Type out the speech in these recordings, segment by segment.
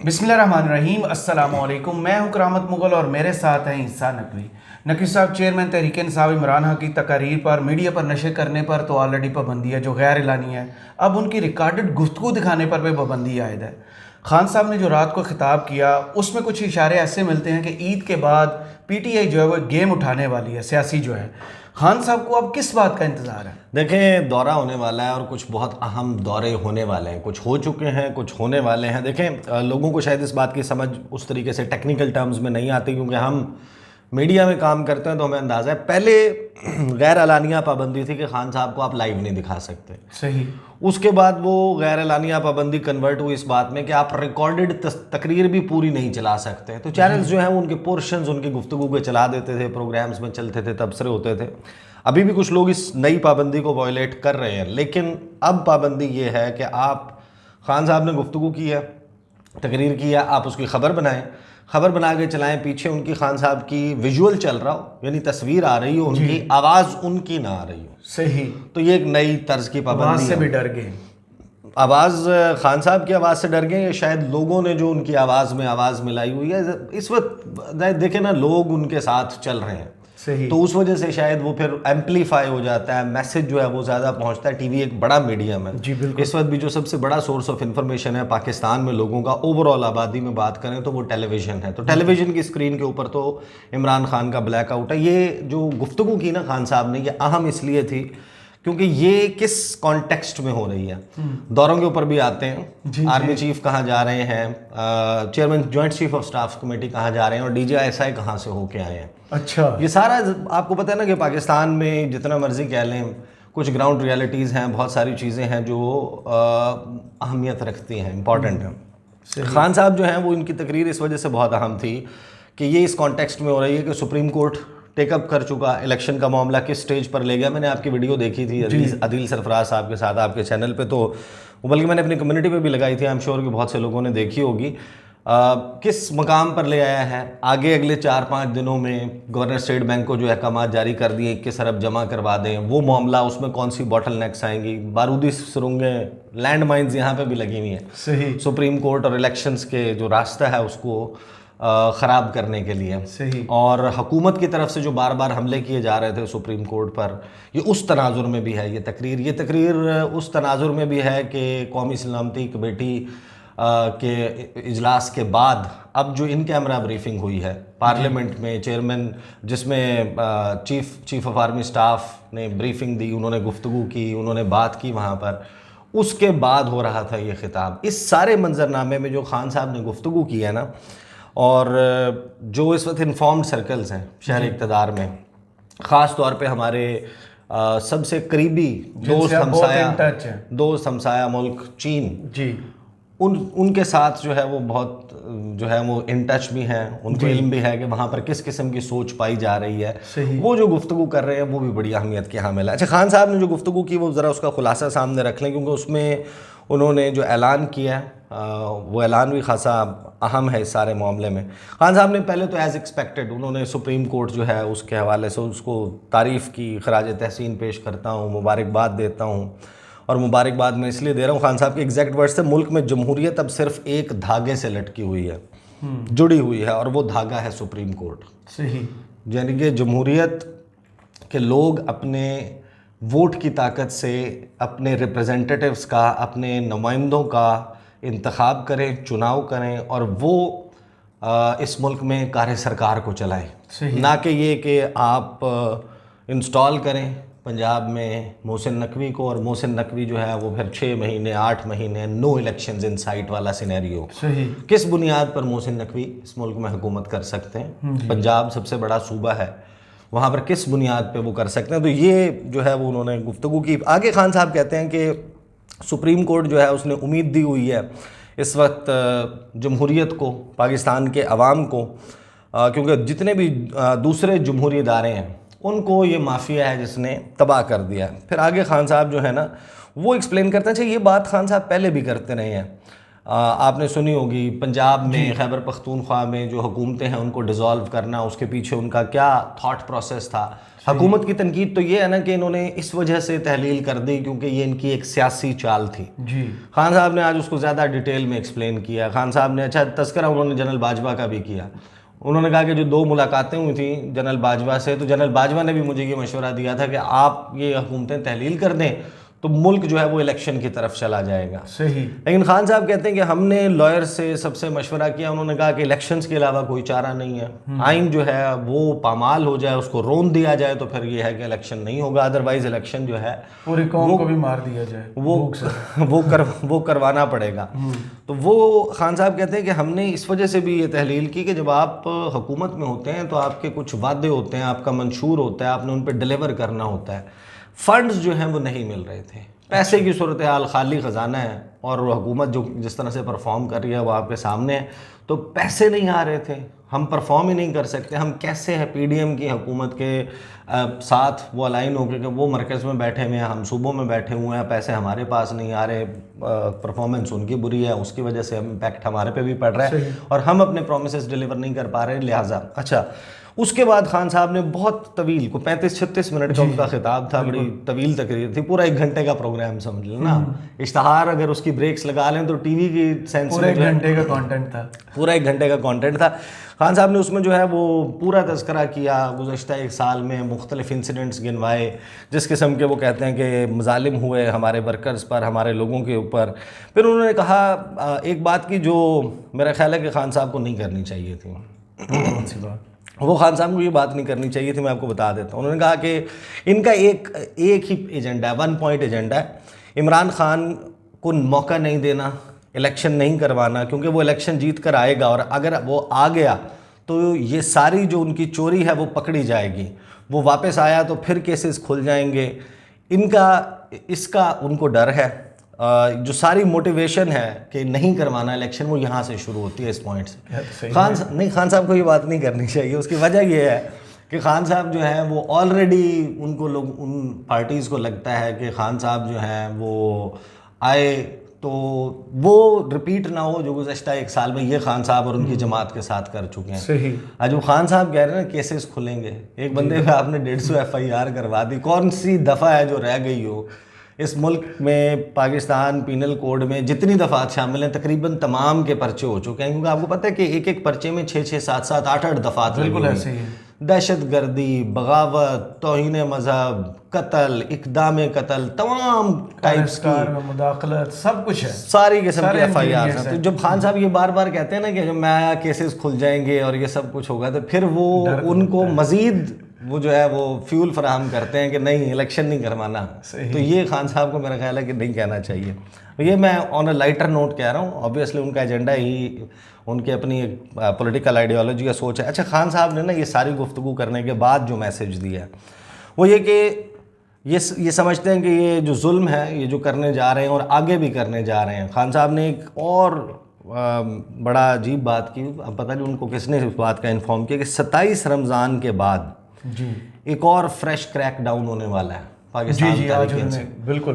बिस्मिल्लाहिर्रहमानिर्रहीम, अस्सलामुअलैकुम। मैं हूं करामत मुगल और मेरे साथ हैं ईसा नकवी। नकवी साहब चेयरमैन तहरीक इंसाफ इमरान खान की तकारीर पर मीडिया पर नशर करने पर तो ऑलरेडी पाबंदी है जो गैर एलानी है। अब उनकी रिकॉर्डेड गुफ्तगू दिखाने पर भी पाबंदी आयद है। खान साहब ने जो रात को खिताब किया उसमें कुछ इशारे ऐसे मिलते हैं कि ईद के बाद पीटीआई जो है वो गेम उठाने वाली है, सियासी जो है। खान साहब को अब किस बात का इंतज़ार है? देखें, दौरा होने वाला है और कुछ बहुत अहम दौरे होने वाले हैं। कुछ हो चुके हैं, कुछ होने वाले हैं। देखें, लोगों को शायद इस बात की समझ उस तरीके से टेक्निकल टर्म्स में नहीं आती, क्योंकि हम मीडिया में काम करते हैं तो हमें अंदाज़ा है। पहले गैर एलानिया पाबंदी थी कि खान साहब को आप लाइव नहीं दिखा सकते। सही। उसके बाद वो गैर एलानिया पाबंदी कन्वर्ट हुई इस बात में कि आप रिकॉर्डेड तकरीर भी पूरी नहीं चला सकते। तो चैनल्स जो हैं वो उनके पोर्शंस उनकी गुफ्तगू के चला देते थे, प्रोग्राम्स में चलते थे, तबसरे होते थे। अभी भी कुछ लोग इस नई पाबंदी को वायलेट कर रहे हैं, लेकिन अब पाबंदी ये है कि आप खान साहब ने गुफ्तगू की है, तकरीर की है, आप उसकी खबर बनाएं, खबर बना के चलाएं, पीछे उनकी खान साहब की विजुअल चल रहा हो, यानी तस्वीर आ रही हो उनकी, आवाज़ उनकी ना आ रही हो। सही। तो ये एक नई तर्ज की पाबंदी से है। भी डर गए। आवाज़ खान साहब की आवाज़ से डर गए, या शायद लोगों ने जो उनकी आवाज़ में आवाज़ मिलाई हुई है इस वक्त देखें ना, लोग उनके साथ चल रहे हैं। सही। तो उस वजह से शायद वो फिर एम्पलीफाई हो जाता है, मैसेज जो है वो ज़्यादा पहुंचता है। टीवी एक बड़ा मीडियम है जी बिल्कुल। इस वक्त भी जो सबसे बड़ा सोर्स ऑफ इंफॉर्मेशन है पाकिस्तान में लोगों का, ओवरऑल आबादी में बात करें तो वो टेलीविज़न है। तो टेलीविज़न की स्क्रीन के ऊपर तो इमरान खान का ब्लैकआउट है। ये जो गुफ्तगू की ना खान साहब ने, ये अहम इसलिए थी क्योंकि ये किस कॉन्टेक्स्ट में हो रही है। दौरों के ऊपर भी आते हैं, आर्मी चीफ कहाँ जा रहे हैं, chairman joint chief of staff committee कहाँ जा रहे हैं, और DGI कहाँ से होके आए हैं। अच्छा। ये सारा आपको पता है ना कि पाकिस्तान में जितना मर्जी कह लें, कुछ ग्राउंड रियलिटीज़ हैं, बहुत सारी चीज़ें हैं जो अहमियत रखती हैं, इंपॉर्टेंट हैं। खान साहब जो हैं वो, इनकी तकरीर इस वजह से बहुत अहम थी कि ये इस कॉन्टेक्स्ट में हो रही है कि सुप्रीम कोर्ट टेकअप कर चुका, इलेक्शन का मामला किस स्टेज पर ले गया। मैंने आपकी वीडियो देखी थी अदील सरफराज साहब के साथ आपके चैनल पे, तो बल्कि मैंने अपनी कम्युनिटी पे भी लगाई थी, आई एम श्योर कि बहुत से लोगों ने देखी होगी। किस मकाम पर ले आया है। आगे अगले 4-5 दिनों में गवर्नर स्टेट बैंक को जो अहकाम जारी कर दिए 21 अरब जमा करवा दें, वो मामला, उसमें कौन सी बॉटल नेक्स आएंगी, बारूदी सुरंगें, लैंड माइन्स यहाँ पे भी लगी हुई हैं। सही। सुप्रीम कोर्ट और इलेक्शंस के जो रास्ता है उसको ख़राब करने के लिए। सही। और हुकूमत की तरफ से जो बार बार हमले किए जा रहे थे सुप्रीम कोर्ट पर, ये उस तनाजुर में भी है। ये तकरीर उस तनाजुर में भी है कि कौमी सलामती कमेटी के इजलास के बाद अब जो इन कैमरा ब्रीफिंग हुई है पार्लियामेंट में, चेयरमैन जिसमें चीफ ऑफ आर्मी स्टाफ ने ब्रीफिंग दी, उन्होंने गुफ्तगू की, उन्होंने बात की वहाँ पर, उसके बाद हो रहा था ये खिताब। इस सारे मंजरनामे में जो खान साहब ने गुफ्तगू की है ना, और जो इस वक्त इन्फॉर्म्ड सर्कल्स हैं शहर इक़्तिदार में, ख़ास तौर पे हमारे सबसे करीबी दोस्त हमसाया मुल्क चीन जी, उनके साथ जो है वो बहुत जो है वो इन टच भी हैं, उनको इल्म भी है कि वहाँ पर किस किस्म की सोच पाई जा रही है। वो जो गुफ्तगू कर रहे हैं वो भी बड़ी अहमियत की हामिल है। अच्छा, खान साहब ने जो गुफ्तगू की वो ज़रा उसका खुलासा सामने रख लें, क्योंकि उसमें उन्होंने जो ऐलान किया है वो ऐलान भी खासा अहम है इस सारे मामले में। खान साहब ने पहले तो एज़ एक्सपेक्टेड उन्होंने सुप्रीम कोर्ट जो है उसके हवाले से उसको तारीफ़ की, खराज तहसीन पेश करता हूँ, मुबारकबाद देता हूँ। और मुबारकबाद मैं इसलिए दे रहा हूँ, खान साहब के एग्जैक्ट वर्ड्स से, मुल्क में जमहूरियत अब सिर्फ एक धागे से लटकी हुई है, जुड़ी हुई है, और वो धागा है सुप्रीम कोर्ट। सही। यानी कि जमहूरियत के लोग अपने वोट की ताकत से अपने रिप्रेजेंटेटिव्स का, अपने नुमाइंदों का इंतखाब करें, चुनाव करें, और वो इस मुल्क में कार्य सरकार को चलाएं। ना कि ये कि आप इंस्टॉल करें पंजाब में मोहसिन नकवी को, और मोहसिन नकवी जो है वो फिर 6 महीने 8 महीने नो इलेक्शंस इन साइट वाला सिनेरियो। सही। किस बुनियाद पर मोहसिन नकवी इस मुल्क में हुकूमत कर सकते हैं? पंजाब सबसे बड़ा सूबा है, वहाँ पर किस बुनियाद पे वो कर सकते हैं? तो ये जो है वो उन्होंने गुफ्तगू की। आगे खान साहब कहते हैं कि सुप्रीम कोर्ट जो है उसने उम्मीद दी हुई है इस वक्त जमहूरियत को, पाकिस्तान के अवाम को, क्योंकि जितने भी दूसरे जमहूरी इदारे हैं उनको ये माफिया है जिसने तबाह कर दिया है। फिर आगे खान साहब जो है ना वो एक्सप्लेन करते हैं। अच्छा, ये बात खान साहब पहले भी करते रहे हैं, आपने सुनी होगी पंजाब में, खैबर पख्तूनख्वा में जो हुकूमतें हैं उनको डिज़ोल्व करना, उसके पीछे उनका क्या थॉट प्रोसेस था। हुकूमत की तनकीद तो ये है ना कि इन्होंने इस वजह से तहलील कर दी क्योंकि ये इनकी एक सियासी चाल थी। जी, खान साहब ने आज उसको ज़्यादा डिटेल में एक्सप्लेन किया। खान साहब ने अच्छा तस्करा उन्होंने जनरल बाजवा का भी किया। उन्होंने कहा कि जो 2 मुलाकातें हुई थी जनरल बाजवा से, तो जनरल बाजवा ने भी मुझे ये मशवरा दिया था कि आप ये हुकूमतें तहलील कर दें तो मुल्क जो है वो इलेक्शन की तरफ चला जाएगा। सही। लेकिन खान साहब कहते हैं कि हमने लॉयर से सबसे मशवरा किया, उन्होंने कहा कि इलेक्शंस के अलावा कोई चारा नहीं है। आइन जो है वो पामाल हो जाए, उसको रोन दिया जाए तो फिर ये है कि इलेक्शन नहीं होगा, अदरवाइज इलेक्शन जो है पूरी कौम को भी मार दिया जाए वो करवाना पड़ेगा। तो वो खान साहब कहते हैं कि हमने इस वजह से भी ये तहलील की कि जब आप हुकूमत में होते हैं तो आपके कुछ वादे होते हैं, आपका मंशूर होता है, आपने उन पर डिलीवर करना होता है। फंड्स जो हैं वो नहीं मिल रहे थे, पैसे की सूरत हाल, खाली ख़जाना है और हुकूमत जो जिस तरह से परफॉर्म कर रही है वो आपके सामने है, तो पैसे नहीं आ रहे थे, हम परफॉर्म ही नहीं कर सकते। हम कैसे हैं पीडीएम की हुकूमत के साथ वो अलाइन होकर के वो मरकज़ में बैठे हुए हैं, हम सूबों में बैठे हुए हैं, पैसे हमारे पास नहीं आ रहे, परफॉर्मेंस उनकी बुरी है, उसकी वजह से इम्पैक्ट हमारे पे भी पड़ रहा है और हम अपने प्रोमिसेस डिलीवर नहीं कर पा रहे, लिहाजा। अच्छा, उसके बाद खान साहब ने बहुत तवील को 35-36 मिनट का उनका खिताब था, बड़ी तवील तकरीर थी, पूरा 1 घंटे का प्रोग्राम समझ लो ना। इश्तहार अगर उसकी ब्रेक्स लगा लें तो टीवी की सेंस पूरा 1 घंटे का कंटेंट था, पूरा 1 घंटे का कंटेंट था। खान साहब ने उसमें जो है वो पूरा तज़किरा किया, गुज़श्ता 1 साल में मुख्तलिफ इंसिडेंट्स गिनवाए जिस किस्म के वो कहते हैं कि मज़ालिम हुए हमारे वर्कर्स पर, हमारे लोगों के ऊपर। फिर उन्होंने कहा एक बात की जो मेरा ख्याल है कि खान साहब को नहीं करनी चाहिए थी। कौन सी बात? वो खान साहब को ये बात नहीं करनी चाहिए थी, मैं आपको बता देता हूँ। उन्होंने कहा कि इनका एक ही एजेंडा है, 1 पॉइंट एजेंडा है, इमरान खान को मौका नहीं देना, इलेक्शन नहीं करवाना, क्योंकि वो इलेक्शन जीत कर आएगा और अगर वो आ गया तो ये सारी जो उनकी चोरी है वो पकड़ी जाएगी, वो वापस आया तो फिर केसेस खुल जाएंगे। इसका उनको डर है। जो सारी मोटिवेशन है कि नहीं करवाना इलेक्शन वो यहाँ से शुरू होती है, इस पॉइंट से। खान साहब को ये बात नहीं करनी चाहिए। उसकी वजह ये है कि खान साहब जो है वो ऑलरेडी उनको लोग उन पार्टीज़ को लगता है कि खान साहब जो हैं वो आए तो वो रिपीट ना हो जो गुज़श्ता 1 साल में ये खान साहब और उनकी जमात के साथ कर चुके हैं। सही। आज वो खान साहब कह रहे हैं ना केसेस खुलेंगे, एक बंदे पे आपने 150 FIR करवा दी, कौन सी दफ़ा है जो रह गई हो? इस मुल्क में पाकिस्तान पीनल कोड में जितनी दफ़ात शामिल हैं तकरीबन तमाम के पर्चे हो चुके हैं, क्योंकि आपको पता है कि एक पर्चे में 6-6, 7-7, 8-8 दफ़ात बिल्कुल ऐसे ही है। दहशत गर्दी, बगावत, तौहीन मज़हब, कत्ल, इक़दाम कत्ल, तमाम टाइप्स की मुदाखलत, सब कुछ है, सारी किस्म की FIR हैं। तो जब खान साहब ये बार बार कहते हैं ना कि जब मैं आया केसेस खुल जाएंगे और ये सब कुछ होगा, तो फिर वो उनको मज़ीद वो जो है वो फ्यूल फराहम करते हैं कि नहीं इलेक्शन नहीं करवाना। तो ये खान साहब को मेरा ख्याल है कि नहीं कहना चाहिए। ये मैं ऑन अ लाइटर नोट कह रहा हूँ, ऑब्वियसली उनका एजेंडा ही उनकी अपनी एक पॉलिटिकल आइडियोलॉजी का सोच है। अच्छा, खान साहब ने ना ये सारी गुफ्तगू करने के बाद जो मैसेज दिया है वो ये कि ये समझते हैं कि ये जो जुल्म है ये जो करने जा रहे हैं और आगे भी करने जा रहे हैं। खान साहब ने एक और बड़ा अजीब बात की, अब पता नहीं उनको किसने इस बात का इन्फॉर्म किया कि 27 रमज़ान के बाद जी एक और फ्रेश क्रैक डाउन होने वाला है पाकिस्तान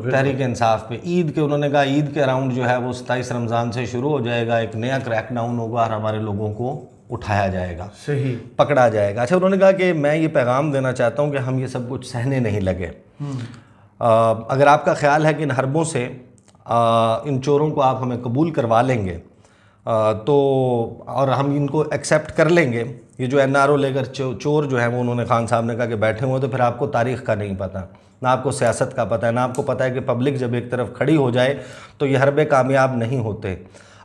तहरीक इंसाफ पे। ईद के उन्होंने कहा ईद के अराउंड जो है वो 27 रमज़ान से शुरू हो जाएगा, एक नया क्रैक डाउन होगा और हमारे लोगों को उठाया जाएगा, सही पकड़ा जाएगा। अच्छा, उन्होंने कहा कि मैं ये पैगाम देना चाहता हूँ कि हम ये सब कुछ सहने नहीं लगे। अगर आपका ख्याल है कि इन हरबों से इन चोरों को आप हमें कबूल करवा लेंगे तो और हम इनको एक्सेप्ट कर लेंगे, ये जो NRO लेकर चोर जो है वो उन्होंने खान साहब ने कहा कि बैठे हुए, तो फिर आपको तारीख़ का नहीं पता, ना आपको सियासत का पता है, ना आपको पता है कि पब्लिक जब एक तरफ खड़ी हो जाए तो ये हरबे कामयाब नहीं होते।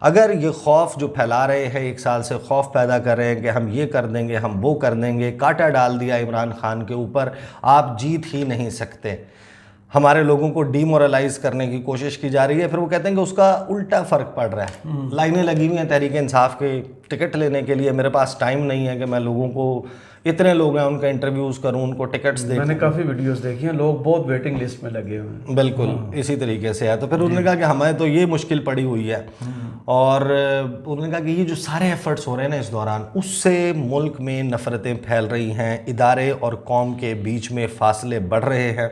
अगर ये खौफ जो फैला रहे हैं, 1 साल से खौफ पैदा कर रहे हैं कि हम ये कर देंगे, हम वो कर देंगे, कांटा डाल दिया इमरान खान के ऊपर, आप जीत ही नहीं सकते। हमारे लोगों को डीमोरलाइज करने की कोशिश की जा रही है। फिर वो कहते हैं कि उसका उल्टा फ़र्क पड़ रहा है। लाइनें लगी हुई हैं तहरीक इंसाफ के टिकट लेने के लिए, मेरे पास टाइम नहीं है कि मैं लोगों को, इतने लोग हैं उनका इंटरव्यूज़ करूं, उनको टिकट्स देखूं। मैंने काफ़ी वीडियोस देखी हैं, लोग बहुत वेटिंग लिस्ट में लगे हुए हैं। बिल्कुल इसी तरीके से है। तो फिर उन्होंने कहा कि हमें तो ये मुश्किल पड़ी हुई है और उन्होंने कहा कि ये जो सारे एफर्ट्स हो रहे हैं ना इस दौरान, उससे मुल्क में नफ़रतें फैल रही हैं, इदारे और कौम के बीच में फासले बढ़ रहे हैं।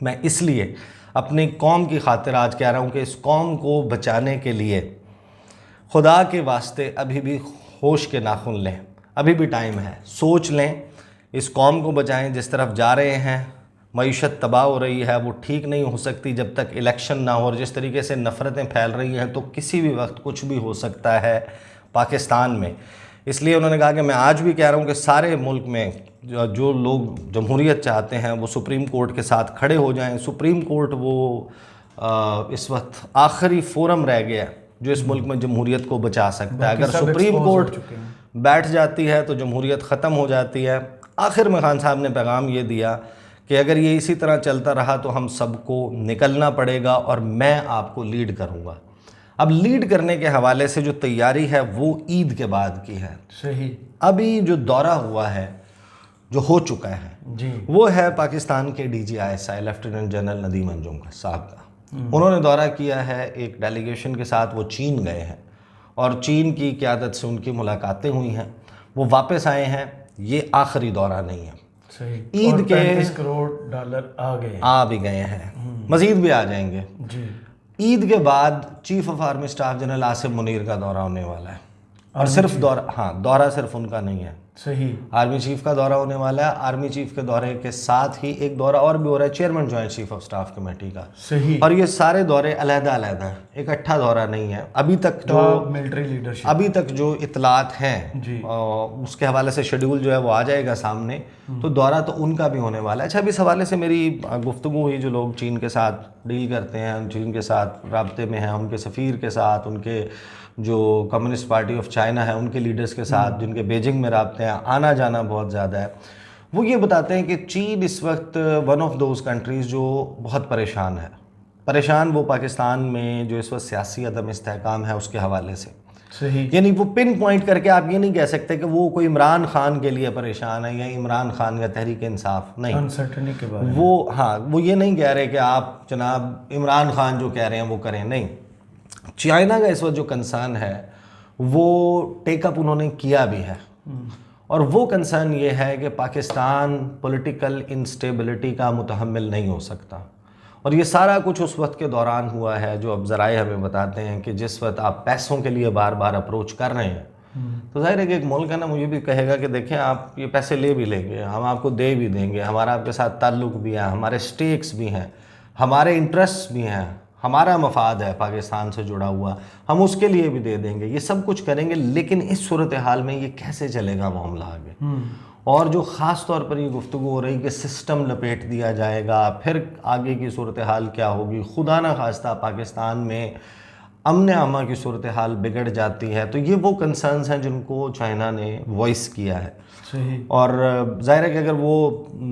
मैं इसलिए अपनी कौम की खातिर आज कह रहा हूँ कि इस कौम को बचाने के लिए खुदा के वास्ते अभी भी होश के नाखून लें, अभी भी टाइम है, सोच लें, इस कौम को बचाएं। जिस तरफ जा रहे हैं, मईशत तबाह हो रही है, वो ठीक नहीं हो सकती जब तक इलेक्शन ना हो। और जिस तरीके से नफ़रतें फैल रही हैं तो किसी भी वक्त कुछ भी हो सकता है पाकिस्तान में। इसलिए उन्होंने कहा कि मैं आज भी कह रहा हूँ कि सारे मुल्क में जो लोग जमहूरियत चाहते हैं वो सुप्रीम कोर्ट के साथ खड़े हो जाएं। सुप्रीम कोर्ट वो इस वक्त आखिरी फोरम रह गया जो इस मुल्क में जमहूरियत को बचा सकता है। अगर सुप्रीम कोर्ट बैठ जाती है तो जमहूरियत ख़त्म हो जाती है। आखिर में खान साहब ने पैगाम ये दिया कि अगर ये इसी तरह चलता रहा तो हम सबको निकलना पड़ेगा और मैं आपको लीड करूँगा। अब लीड करने के हवाले से जो तैयारी है वो ईद के बाद की है। सही। अभी जो दौरा हुआ है, जो हो चुका है जी, वो है पाकिस्तान के DGISI lieutenant general Nadeem Anjum साहब का। उन्होंने दौरा किया है एक डेलीगेशन के साथ। वो चीन गए हैं और चीन की क़यादत से उनकी मुलाकातें हुई हैं। वो वापस आए हैं। ये आखिरी दौरा नहीं है। सही। ईद और के $35 करोड़ आ भी गए हैं, मज़ीद भी आ जाएंगे। जी। ईद के बाद chief of army staff general Asim Munir का दौरा होने वाला है। और सिर्फ दौरा सिर्फ उनका नहीं है, सही। आर्मी चीफ का दौरा होने वाला है। आर्मी चीफ के दौरे के साथ ही एक दौरा और भी हो रहा है chairman joint chief of staff committee का। सही। और ये सारे दौरे अलग-अलग है, इकट्ठा दौरा नहीं है। अभी तक जो मिलिट्री लीडरशिप, अभी तक जो इतलात हैं जी, उसके हवाले से शेड्यूल जो है वो आ जाएगा सामने। तो दौरा तो उनका भी होने वाला है। अच्छा, अभी इस हवाले से मेरी गुफ्तगू हुई, जो लोग चीन के साथ डील करते हैं, चीन के साथ राब्ते में हैं, उनके सफ़ीर के साथ, उनके जो कम्युनिस्ट पार्टी ऑफ चाइना है उनके लीडर्स के साथ, जिनके बीजिंग में राब्ते हैं, आना जाना बहुत ज़्यादा है। वो ये बताते हैं कि चीन इस वक्त वन ऑफ दोज कंट्रीज़ जो बहुत परेशान है। परेशान वो पाकिस्तान में जो इस वक्त सियासी अदम इस्तेहकाम है उसके हवाले से। सही। यानी वो पिन पॉइंट करके आप ये नहीं कह सकते कि वो कोई इमरान खान के लिए परेशान है या इमरान खान या तहरीक इंसाफ, नहीं। अनसर्टनिटी के बारे में वो, हाँ, वो ये नहीं कह रहे कि आप जनाब इमरान खान जो कह रहे हैं वो करें, नहीं। चाइना का इस वक्त जो कंसर्न है वो टेकअप उन्होंने किया भी है। और वो कंसर्न ये है कि पाकिस्तान पॉलिटिकल इंस्टेबिलिटी का मुतहम्मिल नहीं हो सकता। और ये सारा कुछ उस वक्त के दौरान हुआ है जो अब ज़राए हमें बताते हैं कि जिस वक्त आप पैसों के लिए बार बार अप्रोच कर रहे हैं तो जाहिर है कि एक मुल्क है ना, मुझे भी कहेगा कि देखें आप ये पैसे ले भी लेंगे, हम आपको दे भी देंगे, हमारा आपके साथ ताल्लुक़ भी है, हमारे स्टेक्स भी हैं, हमारे इंटरेस्ट भी हैं, हमारा मफाद है पाकिस्तान से जुड़ा हुआ, हम उसके लिए भी दे देंगे, ये सब कुछ करेंगे। लेकिन इस सूरत हाल में ये कैसे चलेगा मामला आगे। और जो ख़ास तौर पर ये गुफ्तगू हो रही कि सिस्टम लपेट दिया जाएगा, फिर आगे की सूरत हाल क्या होगी, खुदा न खास्ता पाकिस्तान में अमन आमा की सूरत हाल बिगड़ जाती है। तो ये वो कंसर्न्स हैं जिनको चाइना ने वॉइस किया है। सही। और ज़ाहिर है कि अगर वो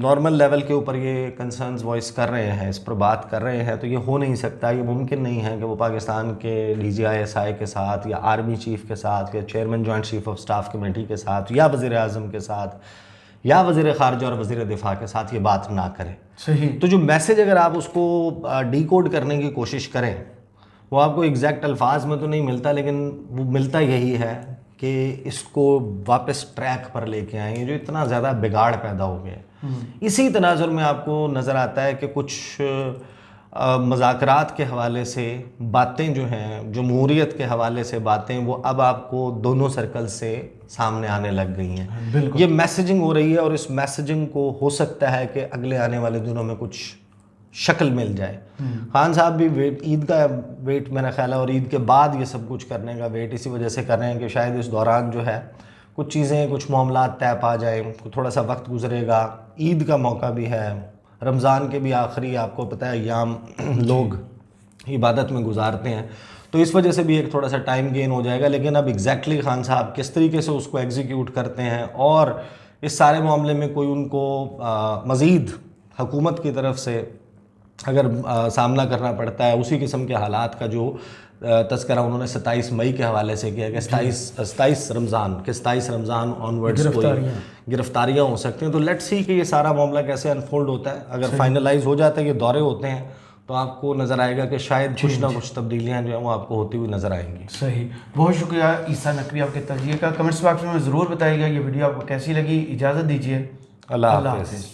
नॉर्मल लेवल के ऊपर ये कंसर्न्स वॉइस कर रहे हैं, इस पर बात कर रहे हैं, तो ये हो नहीं सकता, ये मुमकिन नहीं है कि वो पाकिस्तान के DGISI के साथ या आर्मी चीफ़ के साथ या chairman joint chief of staff committee के साथ या वज़ीर आज़म के साथ या वज़ीर ख़ारजा और वज़ीर दिफ़ा के साथ ये बात ना करें। सही। तो जो मैसेज अगर आप उसको डिकोड करने की कोशिश करें, वो आपको एग्जैक्ट अल्फाज में तो नहीं मिलता, लेकिन वो मिलता यही है कि इसको वापस ट्रैक पर लेके आए, जो इतना ज़्यादा बिगाड़ पैदा हो गया। इसी तनाजुर में आपको नज़र आता है कि कुछ मज़ाकरात के हवाले से बातें जो हैं, जमहूरियत के हवाले से बातें, वो अब आपको दोनों सर्कल से सामने आने लग गई हैं। ये मैसेजिंग हो रही है और इस मैसेजिंग को हो सकता है कि अगले आने वाले दिनों में कुछ शक्ल मिल जाए। खान साहब भी ईद का वेट मेरा ख्याल है और ईद के बाद ये सब कुछ करने का वेट इसी वजह से कर रहे हैं कि शायद इस दौरान जो है कुछ चीज़ें, कुछ मामला तय पा जाए, थोड़ा सा वक्त गुजरेगा। ईद का मौका भी है, रमज़ान के भी आखिरी आपको पता है अय्याम लोग इबादत में गुजारते हैं, तो इस वजह से भी एक थोड़ा सा टाइम गेन हो जाएगा। लेकिन अब एग्जैक्टली खान साहब किस तरीके से उसको एग्जीक्यूट करते हैं और इस सारे मामले में कोई उनको मज़ीद हुकूमत की तरफ से अगर सामना करना पड़ता है, उसी किस्म के हालात का जो तज़किरा उन्होंने 27 मई के हवाले से किया कि 27 रमज़ान ऑनवर्ड्स कोई गिरफ्तारियाँ हो सकती हैं। तो लेट्स सी कि ये सारा मामला कैसे अनफोल्ड होता है। अगर फाइनलाइज हो जाता है, ये दौरे होते हैं, तो आपको नज़र आएगा कि शायद कुछ ना कुछ तब्दीलियाँ जो हैं वो आपको होती हुई नज़र आएंगी। सही। बहुत शुक्रिया ईसा नकवी आपके तजज़िये का। कमेंट्स बॉक्स में ज़रूर बताइएगा ये वीडियो आपको कैसी लगी। इजाज़त दीजिए। अल्लाह हाफ़िज़।